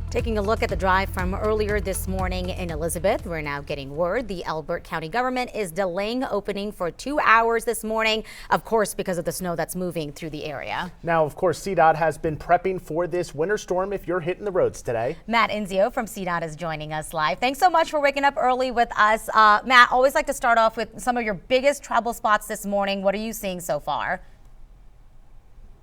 Taking a look at the drive from earlier this morning in Elizabeth, we're now getting word the Elbert County government is delaying opening for 2 hours this morning, of course, because of the snow that's moving through the area. Now, of course, CDOT has been prepping for this winter storm if you're hitting the roads today. Matt Inzio from CDOT is joining us live. Thanks so much for waking up early with us. Matt, always like to start off with some of your biggest trouble spots this morning. What are you seeing so far?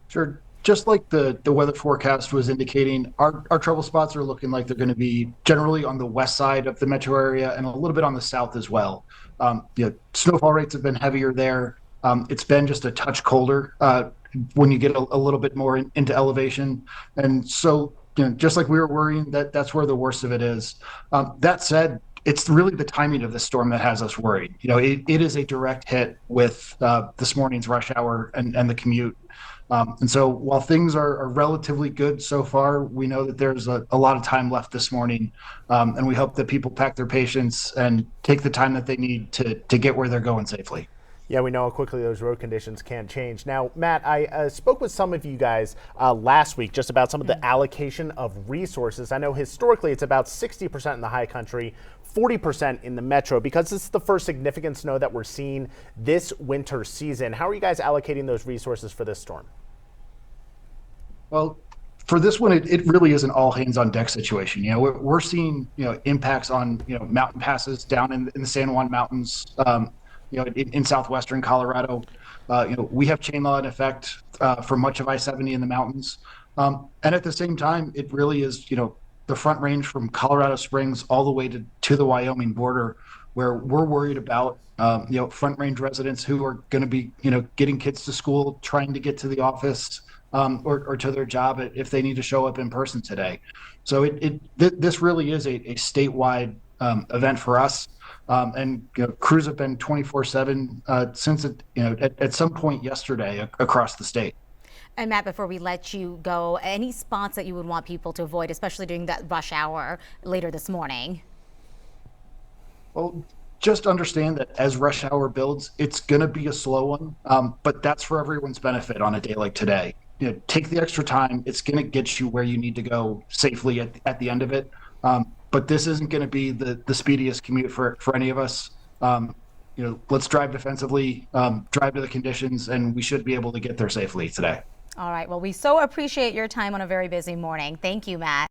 Sure. Just like the weather forecast was indicating, our trouble spots are looking like they're going to be generally on the west side of the metro area and a little bit on the south as well. Snowfall rates have been heavier there. It's been just a touch colder when you get a little bit more into elevation. And so, just like we were worrying, that's where the worst of it is. That said, it's really the timing of the storm that has us worried. It is a direct hit with this morning's rush hour and the commute. And so while things are relatively good so far, we know that there's a lot of time left this morning. And we hope that people pack their patience and take the time that they need to get where they're going safely. Yeah, we know how quickly those road conditions can change. Now, Matt, I spoke with some of you guys last week just about some of the allocation of resources. I know historically it's about 60% in the high country, 40% in the metro, because this is the first significant snow that we're seeing this winter season. How are you guys allocating those resources for this storm? Well, for this one, it really is an all hands on deck situation. We're seeing impacts on mountain passes down in the San Juan Mountains. In southwestern Colorado, we have chain law in effect for much of I-70 in the mountains, and at the same time, it really is the Front Range from Colorado Springs all the way to the Wyoming border, where we're worried about Front Range residents who are going to be getting kids to school, trying to get to the office. Or to their job if they need to show up in person today. So this really is a statewide event for us. And crews have been 24/7 since at some point yesterday across the state. And Matt, before we let you go, any spots that you would want people to avoid, especially during that rush hour later this morning? Well, just understand that as rush hour builds, it's going to be a slow one, but that's for everyone's benefit on a day like today. Take the extra time. It's going to get you where you need to go safely at the end of it. But this isn't going to be the speediest commute for any of us. Let's drive defensively, drive to the conditions, and we should be able to get there safely today. All right. Well, we so appreciate your time on a very busy morning. Thank you, Matt.